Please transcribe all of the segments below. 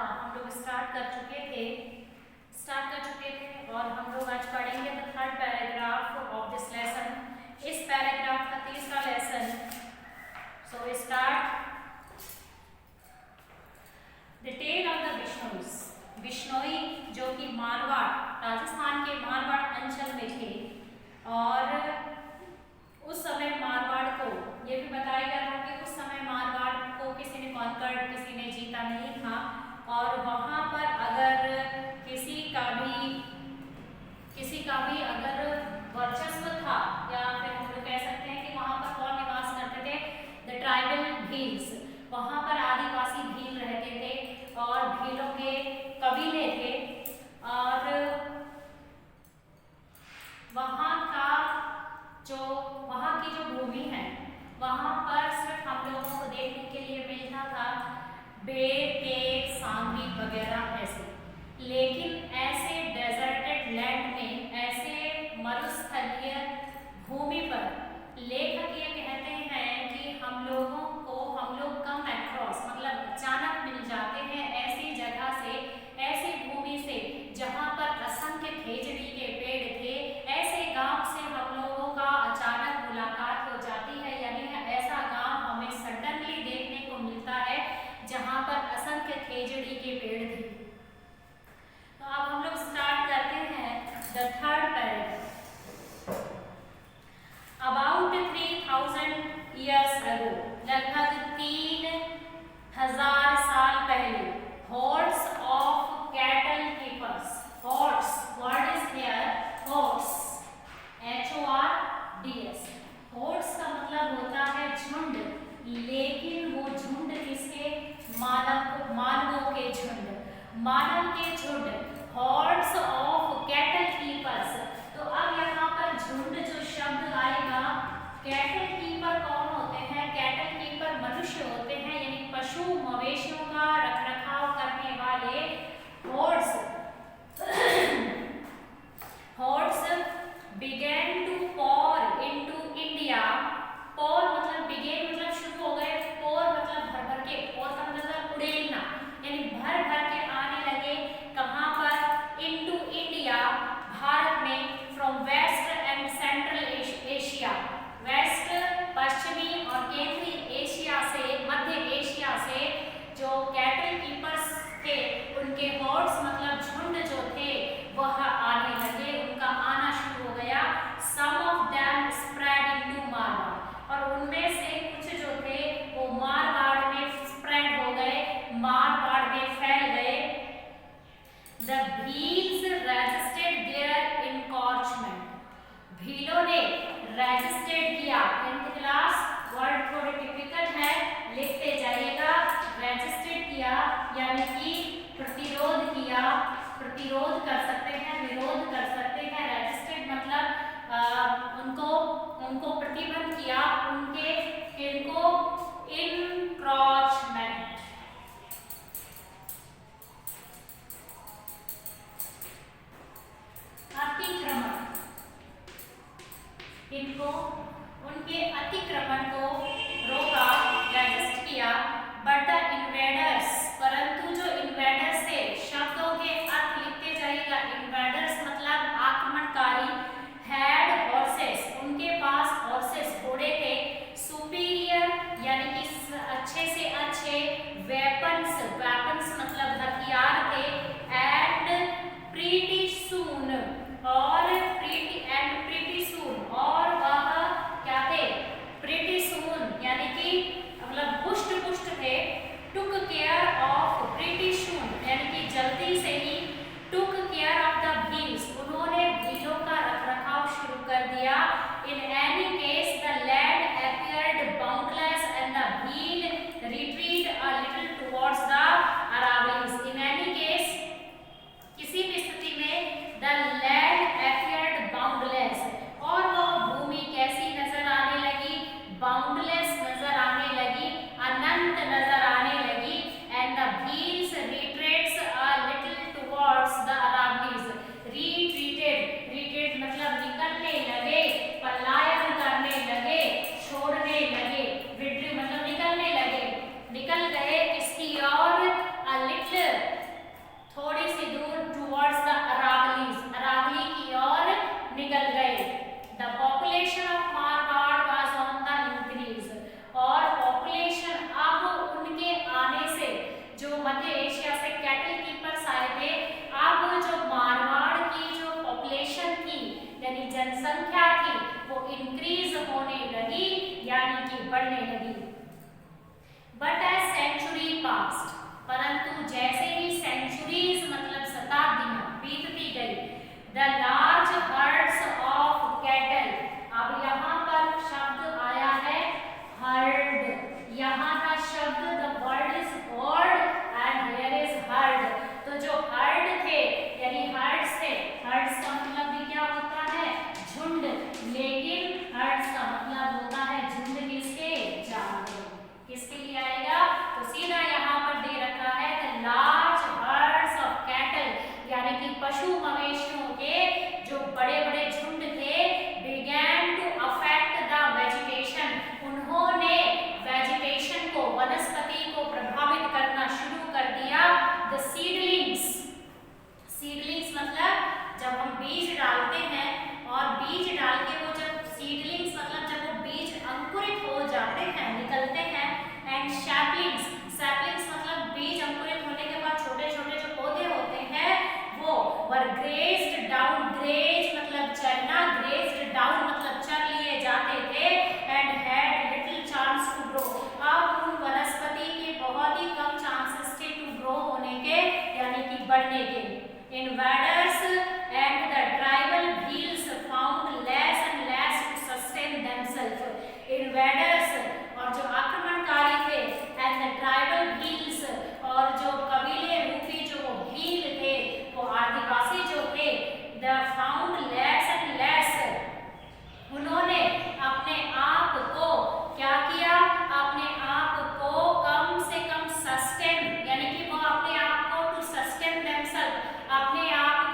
था हम लोग स्टार्ट कर चुके थे और हम लोग आज पढ़ेंगे the third paragraph of this lesson. इस पैराग्राफ का तीसरा lesson. So start the tale of the Bishnois. Bishnoi जो कि मारवाड़, राजस्थान के मारवाड़ अंचल में थे और उस समय मारवाड़ को ये भी बताया गया था कि उस समय मारवाड़ को किसी ने कॉन्कर्ड, किसी ने जीता नहीं था और वहाँ पर अगर किसी का भी अगर वर्चस्व था या फिर हम लोग कह सकते हैं कि वहाँ पर कौन निवास करते थे, द ट्राइबल भील्स। वहाँ पर आदिवासी भील रहते थे और भीलों के कबीले थे और वहाँ की जो भूमि है वहाँ पर सिर्फ हम लोगों को देखने के लिए मिलता था बेर के सांगी वगैरह ऐसे, लेकिन ऐसे डेजर्टेड लैंड में, ऐसे मरुस्थलीय भूमि पर लेखक ये कहते हैं कि हम लोग कम अक्रॉस मतलब अचानक मिल जाते हैं ऐसी जगह से, ऐसी भूमि से जहाँ पर असंख्य खेजड़ी के पेड़ थे। ऐसे गांव से हम लोगों का अचानक मुलाकात हो जाती है, यानी ऐसा गांव हमें सडनली देखने को मिलता है जहाँ पर असंख्य खेजड़ी के पेड़ थे। तो अब हम लोग स्टार्ट करते हैं the third paragraph. About 3000 years ago, लगभग 3000 साल पहले, hordes of cattle keepers, hordes, word is here, hordes, HORDS, hordes का मतलब होता है झुंड, लेकिन वो झुंड किसके? मानवों के झुंड, मानव के झुंड, hordes of cattle keepers। तो अब यहाँ पर झुंड जो शब्द आएगा, कैटल कीपर कौन होते हैं? कैटल कीपर मनुष्य होते हैं, यानी पशु मवेशियों का रखरखाव करने वाले hordes। hordes began to pour into India। pour मतलब begin मतलब शुरू हो गए, pour मतलब भर भर के, pour का मतलब उड़ेलना, यानी भर भर के आने लगे। कहाँ पर? into India, भारत में, from west and central Asia, west पश्चिमी और केंद्रीय एशिया से, मध्य एशिया से जो कैटल कीपर्स थे उनके हॉर्ड्स मतलब मध्य एशिया से कैटल कीपर्स आए थे। अब जो मारवाड़ की जो पॉपुलेशन थी यानी जनसंख्या थी वो इंक्रीज होने लगी यानी कि बढ़ने लगी। बट एज सेंचुरी पास्ट, परंतु जैसे ही सेंचुरीज मतलब शताब्दियां बीतती गई, the large hertz of cattle, अब यहाँ पर शब्द आया है हर्ड, यहाँ का शब्द the word is heard and here is heard. तो जो हर्ड थे यानी हर्ड्स थे, हर्ड्स का मतलब भी क्या होता है झुंड, लेकिन हर्ड्स का मतलब होता है झुंड किसके जानवर, किसके लिए आएगा तो सीधा यहाँ पर दे रखा है the large hertz of cattle यानी कि पशु मवेशियों के जो बड़े बड़े झुंड थे began to affect the vegetation, उन्होंने वेजिटेशन को वनस्पति को प्रभावित करना शुरू कर दिया। द सीडलिंग्स, सीडलिंग्स मतलब जब हम बीज डालते हैं और बीज डाल के वो जब सीडलिंग्स मतलब जब वो बीज अंकुरित हो जाते हैं निकलते हैं, एंड सैपलिंग्स, सैपलिंग्स मतलब बीज अंकुरित होने के बाद छोटे छोटे जो पौधे होते हैं वो वर ग्रेज्ड डाउन, ग्रेज मतलब चरना, ग्रेज्ड डाउन मतलब चर लिए जाते थे, and had little chance to grow, अब उन वनस्पति के बहुत ही कम चांसेस थे टू ग्रो होने के यानी कि बढ़ने के। Invaders and the tribal Bhils found less and less to sustain themself, invaders और जो आक्रमणकारी थे एंड द ट्राइबल भील्स और जो कबीले रूपी जो भील थे वो आदिवासी जो थे, the found less and less, उन्होंने अपने आप को क्या किया, अपने आप को कम से कम सस्टेन यानी कि वो अपने आप को टू सस्टेन देमसेल्फ, अपने आप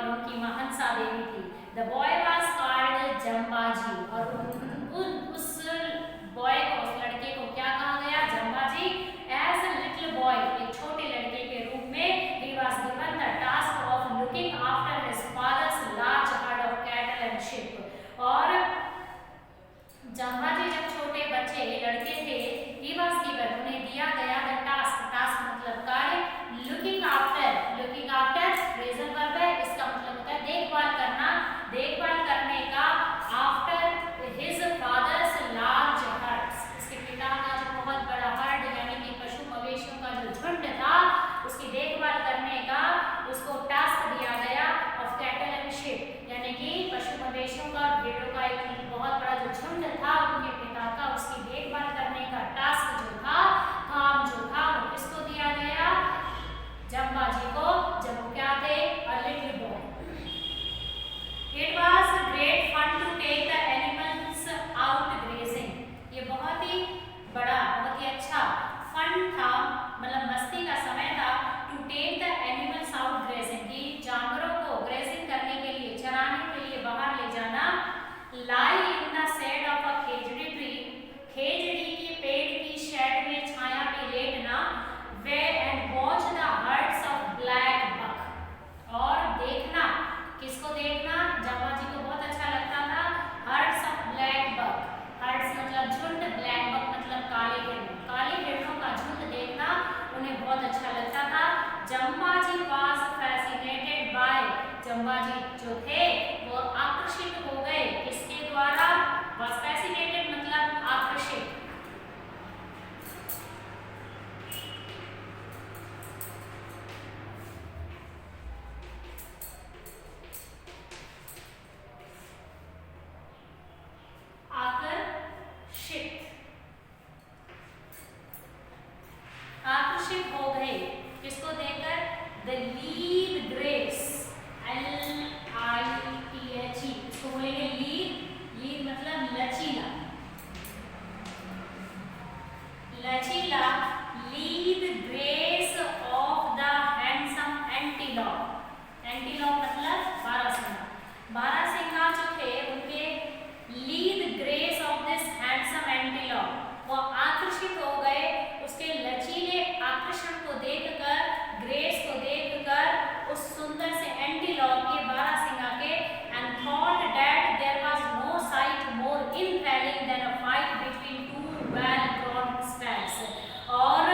और उनकी मां हंसा देवी थी। The boy was called Jambaji, और उस बॉय को, उस लड़के को क्या कहा गया? Jambaji. As a little boy, एक छोटे लड़के के रूप में, he was given the task of looking after his father's large herd of cattle and sheep. और जम्बाजी जब छोटे बच्चे लड़के थे, ही वाज गिवन, उन्हें दिया गया द टास्क, टास्क मतलब कार्य, looking after, looking after phrasal verb है, इसका मतलब होता है देखभाल करना, देखभाल करने का, after his father's large hertz, उसके पिता का जो बहुत बड़ा हर्ड यानी कि पशु मवेशियों का जो झुंड था, उसकी देखभाल करने का उसको टास्क दिया गया, ऑफ कैटल एंड शीप, यानी कि पशु मवेशियों का, भेड़ों का एक बहुत बड़ा जो झुंड था उनके पिता का, उसकी देखभाल करने का टास्क जो था, काम जो था, वो किसको दिया गया? जम्बाजी को, जब वो क्या थे? अ little boy. It was great fun to take the animals out grazing. ये बहुत ही बड़ा, बहुत ही अच्छा फन था, मतलब मस्ती का समय था, to take the animals out grazing, कि जानवरों को ग्रेजिंग करने के लिए, चराने के लिए बाहर ले जाना, lie in the shade of a Khejri tree, खेजड़ी के पेड़ की शेड में, छाया में लेटना, where and watch the herds of black buck, और देखना, किसको देखना? जम्बाजी को बहुत अच्छा लगता था herds of black buck, herds मतलब झुंड, ब्लैक बक मतलब काले हिरण, काले हिरणों का झुंड देखना उन्हें बहुत अच्छा लगता था। Jambaji was fascinated by, Jambaji जो थे वो आकर्षित हो गए, किसके द्वारा? वाज फैसिनेटेड मतलब आकर्षित, आकर्षित हो गए, किसको देखकर? द लीड ग्रेस, LITHE, इसको बोलेंगे लीड, लीड मतलब लचीला, लचीला, lead grace of the handsome antelope, antelope मतलब बारहसिंगा, बारहसिंगा जो थे उनके lead grace of this handsome antelope, वो आकर्षित हो गए उसके लचीले आकर्षण को देखकर, ग्रेस को देखकर, उस सुंदर से एंटीलॉप के, बारहसिंगा के, and thought that there was no sight more enthralling than a fight between two well grown stags, और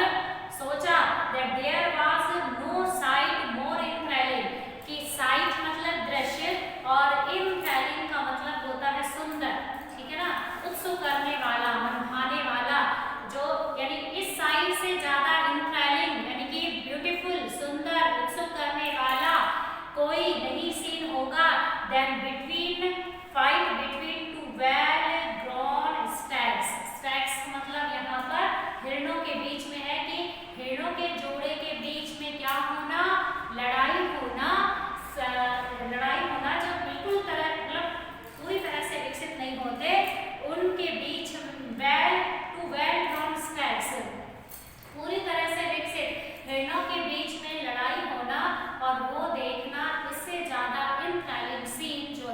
सोचा that there was no sight more enthralling, कि साइट मतलब दृश्य और इनथ्रिलिंग का मतलब होता है सुंदर, ठीक है ना, उत्सुक करने वाला, मनभाने वाला, जो यानी इस साइड से ज्यादा इनथ्रिलिंग यानी कि ब्यूटीफुल, सुंदर, उत्सुक करने वाला कोई नहीं सीन होगा then between, fight between two well grown stags, stags मतलब यहाँ पर हिरणों के बीच में है, कि हिरणों के जोड़े के बीच में क्या होना? लड़ाई होना, लड़ाई होना, जो बिल्कुल तरह मतलब पूरी तरह से विकसित नहीं होते, उनके बीच well two well grown stags, पूरी तरह से विकसित हिरणों के बीच में लड़ाई होना, और वो देखना, इससे ज्यादा इनथ्रिलिंग सीन जो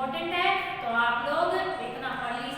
इम्पोर्टेंट है, तो आप लोग इतना पढ़ लीजिए।